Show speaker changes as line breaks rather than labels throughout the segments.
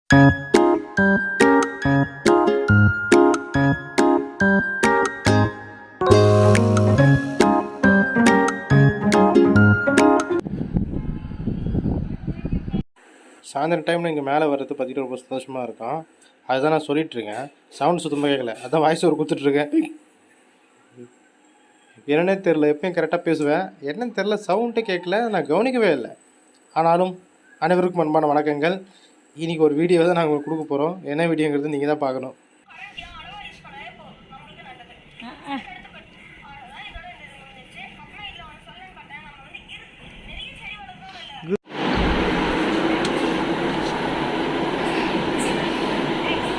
சாயந்தரம் டைமில் இங்கே மேலே வர்றது பார்த்திங்கன்னா ரொம்ப சந்தோஷமாக இருக்கும். அதுதான் நான் சொல்லிகிட்ருக்கேன். சவுண்டு சுத்தமாக கேட்கல, அதான் வாய்ஸ் ஒரு கொடுத்துட்ருக்கேன். என்னன்னே தெரில, எப்பயும் கரெக்டாக பேசுவேன், என்னன்னு தெரில, சவுண்டே கேட்கல, நான் கவனிக்கவே இல்லை. ஆனாலும் அனைவருக்கும் அன்பான வணக்கங்கள். இன்றைக்கி ஒரு வீடியோ தான் நாங்கள் கொடுக்க போகிறோம். என்ன வீடியோங்கிறது நீங்கள் தான் பார்க்கணும்.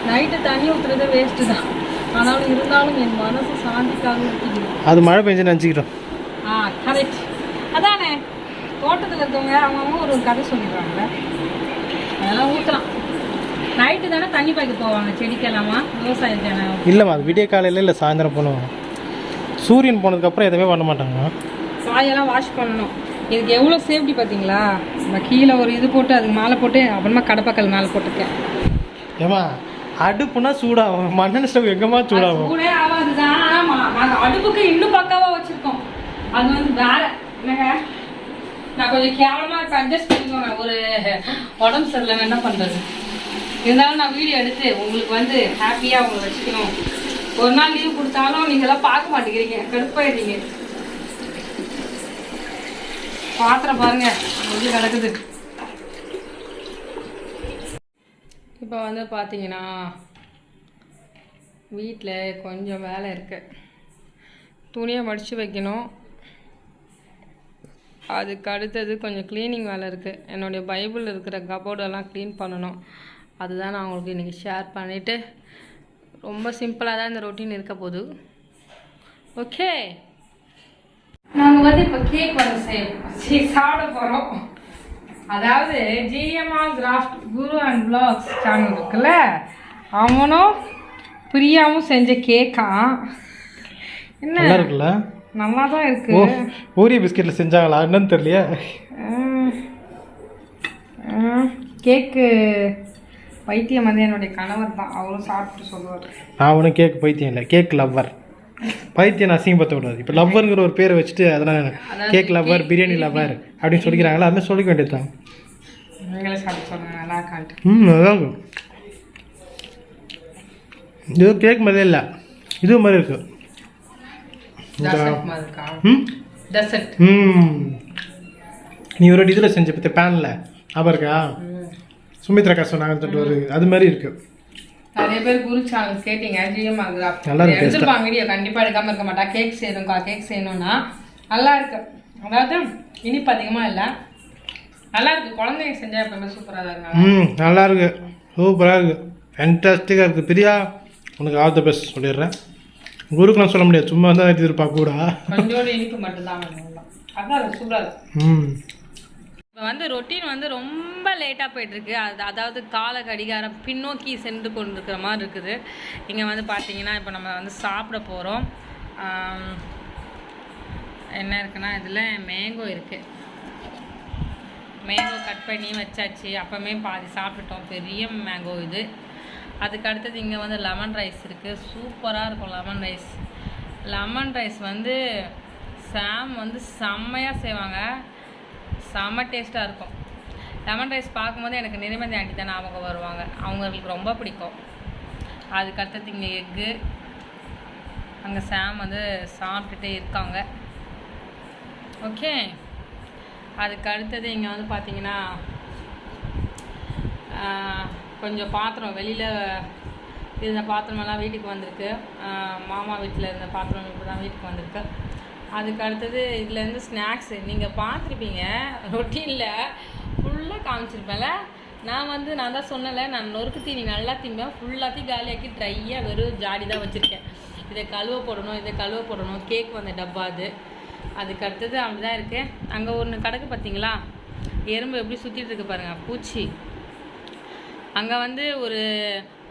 நைட்டு தண்ணி ஊற்றுறது வேஸ்ட்டு தான், ஆனாலும் இருந்தாலும் என் மனசு சாந்திக்காக இருக்குது.
அது மழை பெஞ்சு நினச்சிக்கிட்டோம்.
கரெக்ட். அதானே தோட்டத்தில் இருக்கவங்க அவங்க ஒரு கதை சொல்லிடுறாங்க, அதெல்லாம் ஊற்றலாம். நைட்டு தானே தண்ணி பாய்க்க போவாங்க செடிக்கெல்லாமா, விவசாயத்தானே?
இல்லைம்மா, அது விடிய காலையில் இல்லை, சாயந்தரம் பண்ணுவாங்க. சூரியன் போனதுக்கப்புறம் எதுவுமே பண்ண மாட்டாங்க.
காயெல்லாம் வாஷ் பண்ணணும். இதுக்கு எவ்வளோ சேஃப்டி பார்த்தீங்களா? நம்ம கீழே ஒரு இது போட்டு அதுக்கு மேலே போட்டு அப்புறமா கடப்பாக்கல் மேலே போட்டுருக்கேன்.
ஏமா அடுப்புனா சூடாகும், மண்ணெண்ணெய் ஸ்டவ் எங்கம்மா சூடாகும்?
சூடே ஆகாதுதான். ஆமாம், நாங்கள் அடுப்புக்கு இன்னும் பக்காவாக வச்சுருக்கோம். அது வந்து வேற என்னங்க, நான் கொஞ்சம் கேவலமாக இப்போ அட்ஜஸ்ட் பண்ணிக்கோங்க. ஒரு உடம்பு சரியில்லை, என்ன பண்ணுறது? இருந்தாலும் நான் வீடியோ எடுத்து உங்களுக்கு வந்து ஹாப்பியாக உங்களை வச்சுக்கணும். ஒரு நாள் லீவ் கொடுத்தாலும் நீங்களாம் பார்க்க மாட்டேங்கிறீங்க, கடுப்பாயிடுறீங்க. பாத்திரம் பாருங்க எப்படி கிடக்குது. இப்போ வந்து பார்த்தீங்கன்னா வீட்டில் கொஞ்சம் வேலை இருக்குது. துணியை மடித்து வைக்கணும். அதுக்கு அடுத்தது கொஞ்சம் க்ளீனிங் வேலை இருக்குது. என்னுடைய பைபிள் இருக்கிற கபோர்டெல்லாம் க்ளீன் பண்ணணும். அதுதான் நான் உங்களுக்கு இன்றைக்கி ஷேர் பண்ணிவிட்டு, ரொம்ப சிம்பிளாக தான் இந்த ரொட்டீன் இருக்க போகுது. ஓகே, நாங்கள் வந்து இப்போ கேக் வந்து சாப்பிட போகிறோம். அதாவது GMR craft Guru and blogs channel இருக்குல்ல, அவனும் பிரியாவும் செஞ்ச கேக்கா. என்ன
இருக்குல்ல,
நல்லா தான் இருக்கு.
ஓரியோ பிஸ்கெட்ல செஞ்சாங்களா என்னன்னு தெரியலையே.
கேக்கு பைத்தியம் வந்து என்னுடைய கணவர் தான், அவரும் சாப்பிட்டு சொல்லுவார்.
நான் ஒன்றும் கேக் பைத்தியம் இல்லை, கேக் லவ்வர். பைத்தியம் அசிங்கப்படுத்த கூடாது. இப்போ லவ்வருங்கிற ஒரு பேரை வச்சுட்டு அதெல்லாம் கேக் லவ்வர், பிரியாணி லவ்வர் அப்படின்னு சொல்லிக்கிறாங்களா, அது மாதிரி சொல்லிக்க வேண்டியது தான்.
நீங்களே சாப்பிட்டு சொல்லுங்க, நல்லா இருக்கான்ட்டு.
நல்லா இருக்கும். இது கேக் மாதிரியே இல்லை, இது மாதிரி இருக்கு. நீ ஒரு இதில் செஞ்ச பற்றி பேனில் ஞாபகம் இருக்கா? சுமித்ரா சொன்னாங்க, ஒரு அது மாதிரி இருக்கு.
நிறைய பேர் குரு சேனல் கேட்டீங்க, ஜிஎம்ஆர் கிராஃப்ட் எடுத்துருப்பாங்க வீடியோ, கண்டிப்பாக எடுக்காமல் இருக்க மாட்டா. கேக் செய்யணும்க்கா, கேக் செய்யணும்னா நல்லா இருக்கு. அதாவது இனிப்பு அதிகமாக இல்லை, நல்லா இருக்கு. குழந்தைங்க செஞ்சால் எப்பவுமே சூப்பராக தான் இருக்கு.
நல்லா இருக்கு, சூப்பராக இருக்கு, ஃபேன்டாஸ்டிக்காக இருக்குது. பிரியா, உனக்கு ஆல் தி பெஸ்ட் சொல்லிடுறேன். குருக்குலாம் சொல்ல முடியாது, சும்மா தான் எதிர்பார்க்க கூட,
கொஞ்சோடு இனிப்பு மட்டும்தான். அதான் சூப்பராக இருக்கு. இப்போ வந்து ரொட்டீன் வந்து ரொம்ப லேட்டாக போயிட்டுருக்கு. அதாவது கால கடிகாரம் பின்னோக்கி சென்று கொண்டிருக்கிற மாதிரி இருக்குது. இங்கே வந்து பார்த்தீங்கன்னா இப்போ நம்ம வந்து சாப்பிட போகிறோம். என்ன இருக்குன்னா இதில் மேங்கோ இருக்குது. மேங்கோ கட் பண்ணி வச்சாச்சு, அப்போமே பாதி சாப்பிட்டுட்டோம். பெரிய மேங்கோ இது. அதுக்கு அடுத்தது இங்கே வந்து லெமன் ரைஸ் இருக்குது, சூப்பராக இருக்கும் லெமன் ரைஸ். லெமன் ரைஸ் வந்து சாம் வந்து செம்மையாக செய்வாங்க, செம்ம டேஸ்ட்டாக இருக்கும். லெமன் ரைஸ் பார்க்கும்போது எனக்கு நிர்மதி ஆண்டி தான் ஞாபகம் வருவாங்க, அவங்களுக்கு ரொம்ப பிடிக்கும். அதுக்கு அடுத்தது இங்கே எக்கு, அங்கே சாம் வந்து சாப்பிட்டுட்டே இருக்காங்க. ஓகே, அதுக்கு அடுத்தது இங்கே வந்து பார்த்தீங்கன்னா கொஞ்சம் பாத்திரம் வெளியில் இருந்த பாத்திரமெல்லாம் வீட்டுக்கு வந்திருக்கு. மாமா வீட்டில் இருந்த பாத்திரம் இப்போ தான் வீட்டுக்கு வந்திருக்கு. அதுக்கு அடுத்தது இதுலேருந்து ஸ்நாக்ஸு நீங்கள் பார்த்துருப்பீங்க, ரொட்டீனில் ஃபுல்லாக காமிச்சிருப்பேன்ல. நான் தான் சொன்னல, நான் நொறுக்கு தீனி நல்லா திம்பேன், ஃபுல்லாத்தையும் காலியாக்கி ட்ரையாக வெறும் ஜாடி தான் வச்சுருக்கேன். இதை கழுவ போடணும். கேக் வந்த டப்பா அது. அதுக்கு அடுத்தது அப்படி தான் இருக்குது. அங்கே ஒன்று கிடக்கு பார்த்தீங்களா, எறும்பு எப்படி சுற்றிட்டு இருக்கு பாருங்கள், பூச்சி. அங்கே வந்து ஒரு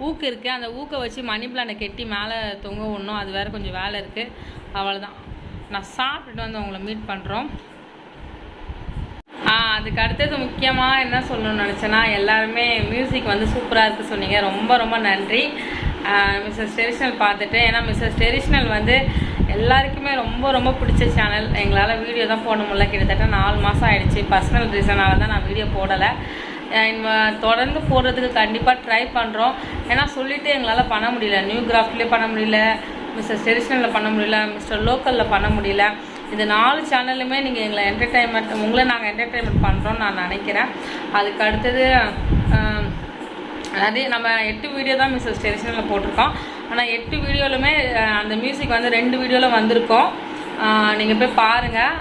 ஊக்கு இருக்குது, அந்த ஊக்கை வச்சு மணி பிளானை கெட்டி மேலே தொங்க விடணும். அது வேறு கொஞ்சம் வேலை இருக்குது, அவ்வளோதான். நான் சாப்பிட்டுட்டு வந்து உங்களை மீட் பண்ணுறோம். அதுக்கு அடுத்தது முக்கியமாக என்ன சொல்லணும்னு நினச்சேன்னா, எல்லாருமே மியூசிக் வந்து சூப்பராக இருக்குது சொன்னீங்க. ரொம்ப ரொம்ப நன்றி. மிஸ்ஸஸ் ட்ரெடிஷ்னல் பார்த்துட்டு, ஏன்னா மிஸ்ஸஸ் ட்ரெடிஷ்னல் வந்து எல்லாருக்குமே ரொம்ப ரொம்ப பிடிச்ச சேனல். எங்களால் வீடியோ தான் போட முடியல, கிட்டத்தட்ட 4 மாதம் ஆகிடுச்சு. பர்சனல் ரீசனால் தான் நான் வீடியோ போடலை. தொடர்ந்து போடுறதுக்கு கண்டிப்பாக ட்ரை பண்ணுறோம். ஏன்னா சொல்லிவிட்டு எங்களால் பண்ண முடியல. நியூ கிராஃப்ட்லேயே பண்ண முடியல, மிஸ்ஸஸ் ட்ரெடிஷ்னலில் பண்ண முடியல, மிஸ்டர் லோக்கலில் பண்ண முடியல. இந்த 4 சேனலுமே நீங்கள் எங்களை உங்களை நாங்கள் என்டர்டெயின்மெண்ட் பண்ணுறோன்னு நான் நினைக்கிறேன். அதுக்கு அடுத்தது நிறைய நம்ம 8 வீடியோ தான் மிஸ்ஸஸ் ட்ரெடிஷ்னலில் போட்டிருக்கோம். ஆனால் 8 வீடியோலுமே அந்த மியூசிக் வந்து 2 வீடியோவில் வந்திருக்கோம். நீங்கள் போய் பாருங்கள்.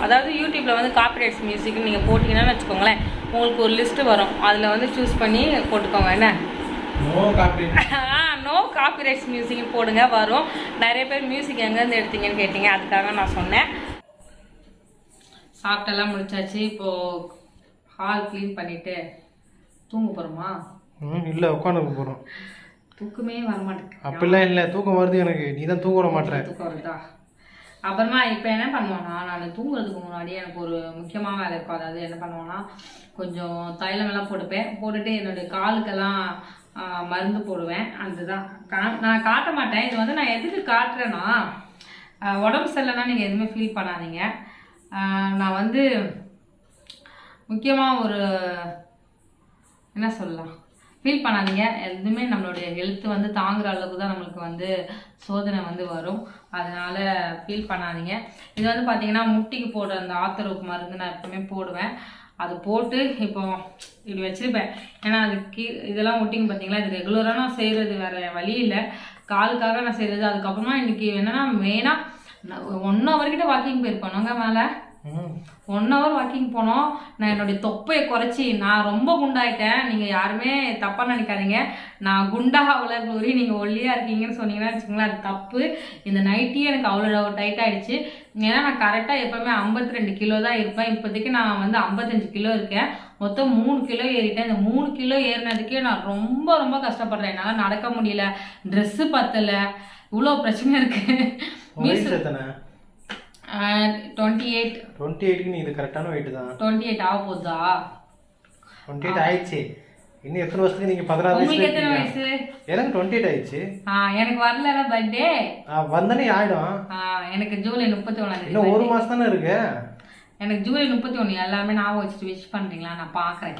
அதாவது யூடியூப்பில் வந்து காப்பிரைட்ஸ் மியூசிக்னு நீங்கள் போட்டிங்கன்னு வச்சுக்கோங்களேன், உங்களுக்கு ஒரு லிஸ்ட்டு வரும். அதில் வந்து சூஸ் பண்ணி போட்டுக்கோங்க. என்ன நோ காப்பிரைட்ஸ் மியூசிக்னு போடுங்க, வரும். நிறைய பேர் மியூசிக் எங்கேருந்து எடுத்தீங்கன்னு கேட்டிங்க, அதுக்காக நான் சொன்னேன். சாப்பிட்டெல்லாம் முடிச்சாச்சு. இப்போது ஹால் க்ளீன் பண்ணிவிட்டு தூங்க போகிறோமா?
இல்லை, உட்காந்துக்க போகிறோம்.
தூக்கமே வரமாட்டேங்குது.
அப்படிலாம் இல்லை, தூக்கம் வருது எனக்கு. நீ தான் தூங்க வர மாட்டேன்.
தூக்கம் வருதா? அப்புறமா இப்போ என்ன பண்ணுவோன்னா, நான் தூங்குறதுக்கு முன்னாடி எனக்கு ஒரு முக்கியமான வேலை இருக்கும். அதாவது என்ன பண்ணுவோன்னா, கொஞ்சம் தைலமெல்லாம் போட்டுட்டு என்னுடைய காலுக்கெல்லாம் மருந்து போடுவேன். அதுதான் நான் காட்ட மாட்டேன். இது வந்து நான் எதுக்கு காட்டுறேன்னா, உடம்பு சரியில்லைன்னா நீங்கள் எதுவுமே ஃபீல் பண்ணாதீங்க. நான் வந்து முக்கியமாக ஒரு என்ன சொல்லலாம், ஃபீல் பண்ணாதீங்க. எதுவுமே நம்மளுடைய ஹெல்த்து வந்து தாங்குகிற அளவுக்கு தான் நம்மளுக்கு வந்து சோதனை வந்து வரும். அதனால் ஃபீல் பண்ணாதீங்க. இது வந்து பார்த்திங்கன்னா முட்டிக்கு போடுற அந்த ஆத்தரவுக்கு மருந்து நான் எப்பவுமே போடுவேன். அது போட்டு இப்போ இப்படி வச்சுருப்பேன். ஏன்னா அதுக்கு இதெல்லாம் முட்டிங்க பார்த்தீங்களா, இது ரெகுலராக நான் செய்கிறது, வேறு வழி இல்லை. காலுக்காக நான் செய்கிறது. அதுக்கப்புறமா இன்றைக்கி என்னென்னா மெயினாக 1 hour கிட்ட வாக்கிங் போயிருப்போம். மேலே 1 hour வாக்கிங் போனோம். நான் என்னுடைய தொப்பையை குறைச்சி, நான் ரொம்ப குண்டாயிட்டேன். நீங்கள் யாருமே தப்பாக நினைக்காதீங்க. நான் குண்டாகல குளோரி, நீங்கள் ஒல்லியாக இருக்கீங்கன்னு சொன்னீங்கன்னா வச்சுக்கோங்களேன், அது தப்பு. இந்த நைட்டியே எனக்கு அவ்வளோ டைட் ஆகிடுச்சு. ஏன்னா நான் கரெக்டாக எப்போவுமே 52 கிலோ தான் இருப்பேன். இப்போதைக்கு நான் வந்து 55 கிலோ இருக்கேன். மொத்தம் 3 கிலோ ஏறிட்டேன். இந்த 3 கிலோ ஏறினதுக்கே நான் ரொம்ப ரொம்ப கஷ்டப்படுறேன். என்னால் நடக்க முடியல, ட்ரெஸ்ஸு பத்தலை, இவ்வளோ பிரச்சனை இருக்குது.
28 நீ இது கரெக்டான வெயிட் தான்.
28 ஆக போகுதா?
28 ஆயிடுச்சு. இன்னும் எத்தனை வருஷத்துக்கு நீங்க 16
உங்களுக்கு எத்தனை வயசு?
எனக்கு 28 ஆயிடுச்சு.
எனக்கு வரல பர்த்டே.
வந்தனே ஆயிடும்.
எனக்கு ஜூலை 31.
இன்னும் 1 மாசம் தானே இருக்கு.
எனக்கு ஜூலை 31. எல்லாமே ஞாபகம் வச்சுட்டு விஷ் பண்றீங்களா? நான் பாக்குறேன்.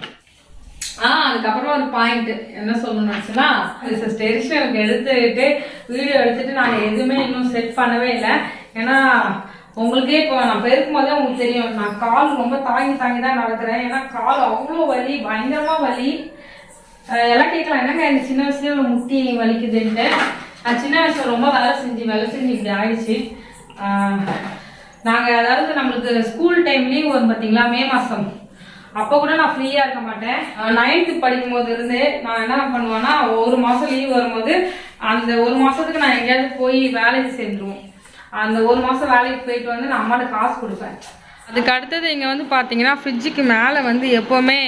அதுக்கப்புறமா ஒரு பாயிண்ட் என்ன சொல்லணும்னுச்சுன்னா, மிஸ்ஸஸ் ட்ரெடிஷ்னலுக்கு எடுத்துட்டு வீடியோ எடுத்துட்டு நான் எதுவுமே இன்னும் செட் பண்ணவே இல்லை. ஏன்னா உங்களுக்கே இப்போ நான் பெருக்கும் போதே உங்களுக்கு தெரியும், நான் கால் ரொம்ப தாங்கி தான் நடக்கிறேன். ஏன்னா கால் அவ்வளோ வலி, பயங்கரமாக வலி. எல்லாம் கேட்கலாம், என்னங்க இந்த சின்ன வயசுலேயே முட்டி வலிக்குதுன்ட்டு. நான் சின்ன வயசுல ரொம்ப வேலை செஞ்சு இப்படி ஆயிடுச்சு. நாங்கள் அதாவது நம்மளுக்கு ஸ்கூல் டைம் லீவ் வரும் பார்த்தீங்களா, மே மாதம். அப்போ கூட நான் ஃப்ரீயாக இருக்க மாட்டேன். 9th படிக்கும் போது இருந்து நான் என்ன பண்ணுவேன்னா, 1 மாதம் லீவ் வரும்போது அந்த 1 மாதத்துக்கு நான் எங்கேயாவது போய் வேலைக்கு சேர்ந்துருவோம். அந்த 1 மாதம் வேலைக்கு போயிட்டு வந்து நான் அம்மாட்ட காசு கொடுப்பேன். அதுக்கு அடுத்தது இங்கே வந்து பார்த்தீங்கன்னா, ஃப்ரிட்ஜுக்கு மேலே வந்து எப்போவுமே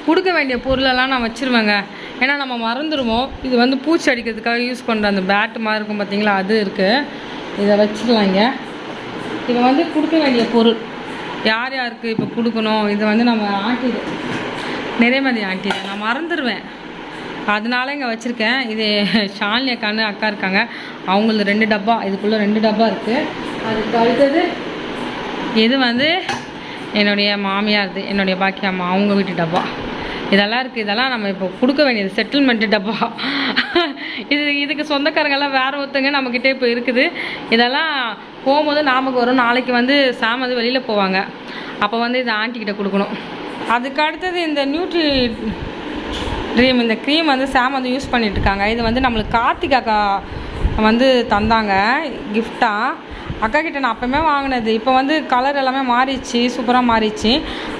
கொடுக்க வேண்டிய பொருளெல்லாம் நான் வச்சுருவேங்க. ஏன்னா நம்ம மறந்துடுவோம். இது வந்து பூச்சி அடிக்கிறதுக்காக யூஸ் பண்ணுற அந்த பேட்டு மாதிரி இருக்கும் பார்த்தீங்களா, அது இருக்குது. இதை வச்சுக்கலாம். இங்கே இது வந்து கொடுக்க வேண்டிய பொருள், யார் யாருக்கு இப்போ கொடுக்கணும். இது வந்து நம்ம ஆண்டிது, நிறைமதி ஆண்டிது, நான் மறந்துடுவேன். அதனால இங்கே வச்சுருக்கேன். இது ஷாலினி அக்கா இருக்காங்க, அவங்களது 2 டப்பா, இதுக்குள்ளே 2 டப்பா இருக்குது. அதுக்கு அடுத்தது இது வந்து என்னுடைய மாமியார், என்னுடைய பாக்கி அம்மா, அவங்க வீட்டு டப்பா. இதெல்லாம் இருக்குது. இதெல்லாம் நம்ம இப்போ கொடுக்க வேண்டியது செட்டில்மெண்ட்டு டப்பா. இதுக்கு சொந்தக்காரங்கெல்லாம் வேறு ஒருத்தங்க நம்மக்கிட்டே இப்போ இருக்குது. இதெல்லாம் போகும்போது நமக்கு வரும். நாளைக்கு வந்து சாம் வந்து வெளியில் போவாங்க, அப்போ வந்து இதை ஆண்டிக்கிட்ட கொடுக்கணும். அதுக்கு அடுத்தது இந்த நியூட்ரி ட்ரீம், இந்த க்ரீம் வந்து சாம் வந்து யூஸ் பண்ணிகிட்ருக்காங்க. இது வந்து நம்மளுக்கு கார்த்திக் அக்கா வந்து தந்தாங்க கிஃப்டாக. அக்கா கிட்ட நான் அப்போமே வாங்கினது. இப்போ வந்து கலர் எல்லாமே மாறிடுச்சு, சூப்பராக மாறிடுச்சு.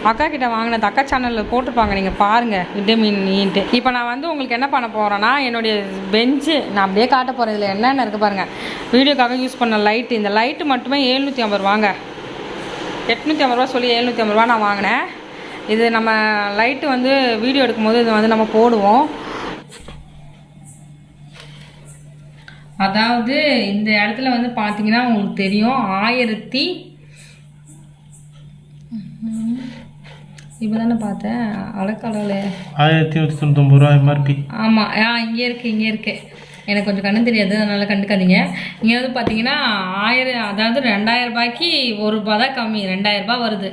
அக்கா கிட்ட வாங்கினது, அக்கா சேனலில் போட்டிருப்பாங்க, நீங்கள் பாருங்கள், விட்டமின்ட்டு. இப்போ நான் வந்து உங்களுக்கு என்ன பண்ண போகிறேன்னா, என்னுடைய பெஞ்சு நான் அப்படியே காட்ட போகிறேன். இதில் என்னென்ன இருக்குது பாருங்கள். வீடியோக்காக யூஸ் பண்ண லைட்டு, இந்த லைட்டு மட்டுமே 750 ரூபாங்க. 850 ரூபா சொல்லி 750 ரூபா நான் வாங்கினேன். இது நம்ம லைட்டு வந்து வீடியோ எடுக்கும்போது இது வந்து நம்ம போடுவோம். அதாவது இந்த இடத்துல வந்து பார்த்தீங்கன்னா உங்களுக்கு தெரியும், இப்போ தானே பார்த்தேன். அலக்கடலை
1199 ரூபா எம்ஆர்பி.
ஆமாம், இங்கே இருக்குது. எனக்கு கொஞ்சம் கண்ணு தெரியாது, அதனால் கண்டுக்காதீங்க. இங்கே வந்து பார்த்தீங்கன்னா 1000, அதாவது 2000 ரூபாய்க்கு ₹1 தான் கம்மி. 2000 ரூபாய் வருது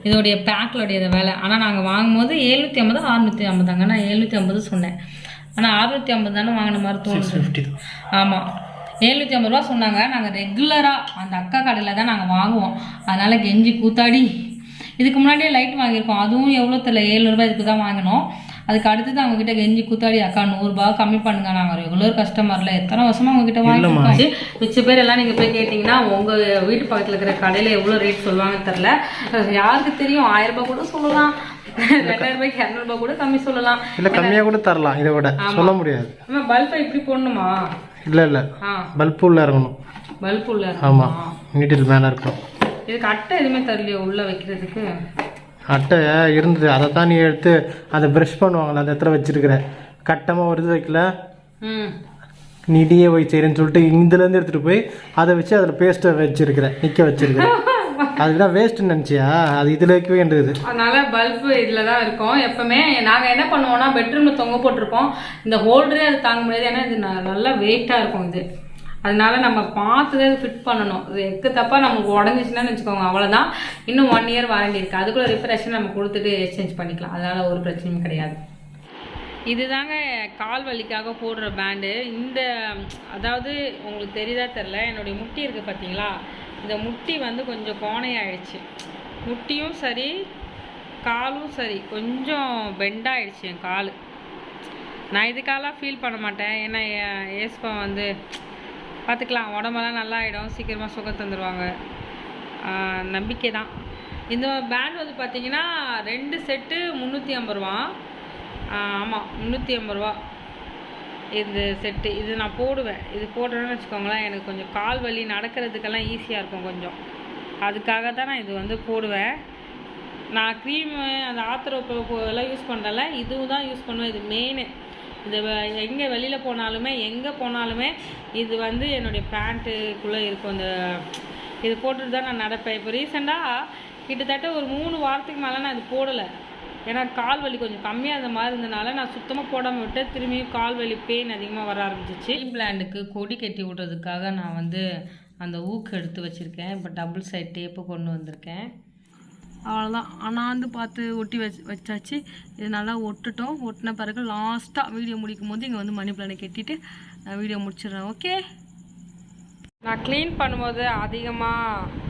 இதோடைய பேக்லோடைய விலை. ஆனால் நாங்கள் வாங்கும்போது 750 650 நான் 750 சொன்னேன். ஆனால் 650 தானே வாங்கின மாதிரி தோணுது. ஆமாம், 750 ரூபா சொன்னாங்க. நாங்கள் ரெகுலராக அந்த அக்கா கடையில் தான் நாங்கள் வாங்குவோம். அதனால் கெஞ்சி கூத்தாடி இதுக்கு முன்னாடியே லைட் வாங்கியிருக்கோம். அதுவும் எவ்வளோ தெரியல, 700 ரூபாய் இதுக்கு தான் வாங்கினோம். அதுக்கு அடுத்தது அவங்ககிட்ட கெஞ்சி கூத்தாடி, அக்கா 100 ரூபாய் கம்மி பண்ணுங்க, நாங்கள் ரெகுலர் கஸ்டமரில் எத்தனை வருஷமாக உங்ககிட்ட வாங்கிட்டு மிச்ச பேர் எல்லாம் நீங்கள் போய் கேட்டிங்கன்னா உங்கள் வீட்டு பக்கத்தில் இருக்கிற கடையில் எவ்வளோ ரேட் சொல்லுவாங்கன்னு தெரில. யாருக்கு தெரியும், 1000 ரூபாய் கூட சொல்லலாம், 2000 ரூபாய்க்கு 200 ரூபாய் கூட கம்மி சொல்லலாம்,
இல்லை கம்மியாக கூட தரலாம். இதை விட சொல்ல முடியாது.
பல்பை இப்படி போடணுமா? இல்லை
பல்பு உள்ள இருக்கணும்.
பல்பு உள்ள,
ஆமாம், நீட்டில் மேலே இருக்கணும்.
இதுக்கு அட்டை எதுவுமே தரலையோ உள்ள வைக்கிறதுக்கு?
அட்டை இருந்தது, அதை தான் நீ எடுத்து அதை ப்ரஷ் பண்ணுவாங்களே அந்த இடத்துல வச்சிருக்கிற. கட்டமாக ஒரு இது வைக்கல, நீ டிஏஒய் செய்கிறேன்னு சொல்லிட்டு இதுலேருந்து எடுத்துகிட்டு போய் அதை வச்சு அதில் பேஸ்ட்டை வச்சிருக்கிற, நிற்க வச்சிருக்கிற. அதுதான் வேஸ்ட்டுன்னு நினச்சியா? அது இதில் வைக்க வேண்டியது.
அதனால பல்பு இதில் தான் இருக்கும் எப்பவுமே. நாங்கள் என்ன பண்ணுவோம்னா பெட்ரூமில் தொங்க போட்டிருப்போம். இந்த ஹோல்டரே அது தாங்க முடியாது, ஏன்னா இது நல்லா வெயிட்டாக இருக்கும் இது. அதனால நம்ம பார்த்து தான் ஃபிட் பண்ணணும். இது எக்கு தப்பாக நமக்கு உடஞ்சிச்சுன்னு வச்சுக்கோங்க, அவ்வளோதான். இன்னும் 1 இயர் வாரண்டி இருக்குது. அதுக்குள்ளே ரிப்பரேஷன் நம்ம கொடுத்துட்டு எக்ஸ்சேஞ்ச் பண்ணிக்கலாம். அதனால் ஒரு பிரச்சனையும் கிடையாது. இதுதாங்க கால் வலிக்காக போடுற பேண்டு. இந்த அதாவது உங்களுக்கு தெரியுதா தெரில, என்னுடைய முட்டி இருக்குது பார்த்தீங்களா, இந்த முட்டி வந்து கொஞ்சம் கோணையாயிடுச்சு. முட்டியும் சரி காலும் சரி கொஞ்சம் பெண்டாகிடுச்சு என் கால். நான் இதுக்காலாம் ஃபீல் பண்ண மாட்டேன், ஏன்னா ஏஸ்பா வந்து பார்த்துக்கலாம், உடம்பெல்லாம் நல்லா ஆகிடும், சீக்கிரமாக சுகம் தந்துடுவாங்க, நம்பிக்கை தான். இந்த பேண்ட் வந்து பார்த்திங்கன்னா 2 செட்டு 350 ரூபா. ஆமாம், 350 ரூபா இந்த செட்டு. இது நான் போடுவேன். இது போடுறேன்னு வச்சுக்கோங்களேன், எனக்கு கொஞ்சம் கால் வலி நடக்கிறதுக்கெல்லாம் ஈஸியாக இருக்கும் கொஞ்சம். அதுக்காக தான் நான் இது வந்து போடுவேன். நான் க்ரீமு அந்த ஆத்திரோ எல்லாம் யூஸ் பண்ணுறல, இதுவும் தான் யூஸ் பண்ணுவேன். இது மெயினு. இது எங்கே வெளியில் போனாலுமே எங்கே போனாலுமே இது வந்து என்னுடைய பேண்ட்டுக்குள்ளே இருக்கும். இந்த இது போட்டுட்டு தான் நான் நடப்பேன். இப்போ ரீசெண்டாக கிட்டத்தட்ட ஒரு 3 வாரத்துக்கு மேலே நான் இது போடலை, ஏன்னா கால் வலி கொஞ்சம் கம்மியாக இருந்த மாதிரி இருந்தனால நான் சுத்தமாக போடாமல் விட்டு திரும்பியும் கால் வலி பெயின் அதிகமாக வர ஆரம்பிச்சிச்சு. பிளாண்டுக்கு கொடி கட்டி விடுறதுக்காக நான் வந்து அந்த ஊக்கு எடுத்து வச்சுருக்கேன். இப்போ டபுள் சைட் டேப்பு கொண்டு வந்திருக்கேன். அவ்வளோதான், அண்ணாந்து பார்த்து ஒட்டி வச்சாச்சு. இது நல்லா ஒட்டுட்டோம். ஒட்டின பிறகு லாஸ்ட்டாக வீடியோ முடிக்கும் போது இங்கே வந்து மணி பிளானை கட்டிட்டு வீடியோ முடிச்சிடுறேன். ஓகே, நான் க்ளீன் பண்ணும்போது அதிகமாக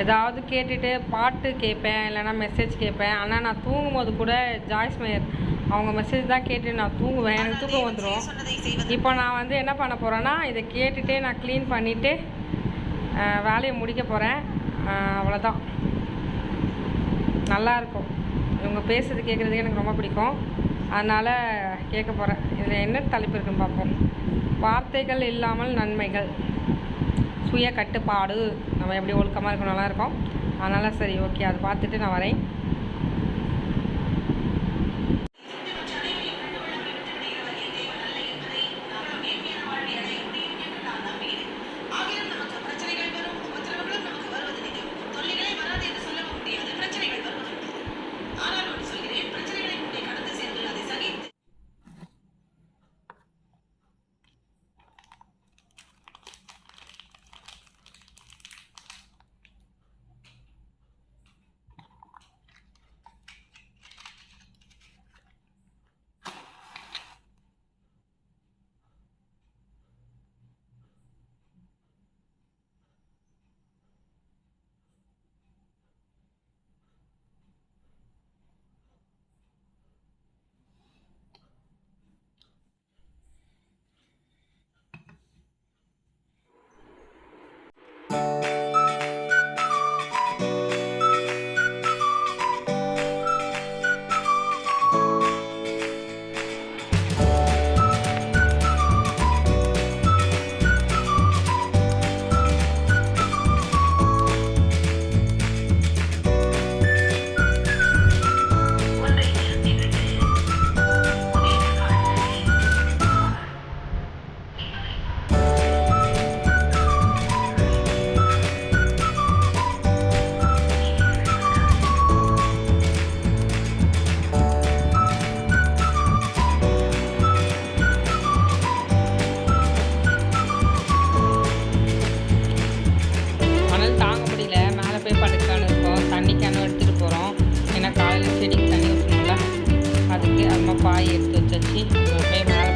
ஏதாவது கேட்டுட்டு பாட்டு கேட்பேன், இல்லைனா மெசேஜ் கேட்பேன். ஆனால் நான் தூங்கும் போது கூட ஜாய்ஸ் மேயர் அவங்க மெசேஜ் தான் கேட்டு நான் தூங்குவேன், எனக்கு தூக்கம் வந்துடும். இப்போ நான் வந்து என்ன பண்ண போகிறேன்னா, இதை கேட்டுகிட்டே நான் க்ளீன் பண்ணிவிட்டு வேலையை முடிக்க போகிறேன். அவ்வளோதான், நல்லாயிருக்கும். இவங்க பேசுறது கேட்குறதுக்கு எனக்கு ரொம்ப பிடிக்கும், அதனால் கேட்க போகிறேன். இதில் என்ன தலைப்பு இருக்குன்னு பார்ப்போம். வார்த்தைகள் இல்லாமல் நன்மைகள், சுய கட்டுப்பாடு, நம்ம எப்படி ஒழுக்கமாக இருக்கணும், நல்லாயிருக்கும். அதனால் சரி, ஓகே, அதை பார்த்துட்டு நான் வரேன். பாய் எடுத்து வச்சாச்சு. இப்போ போய் மேலே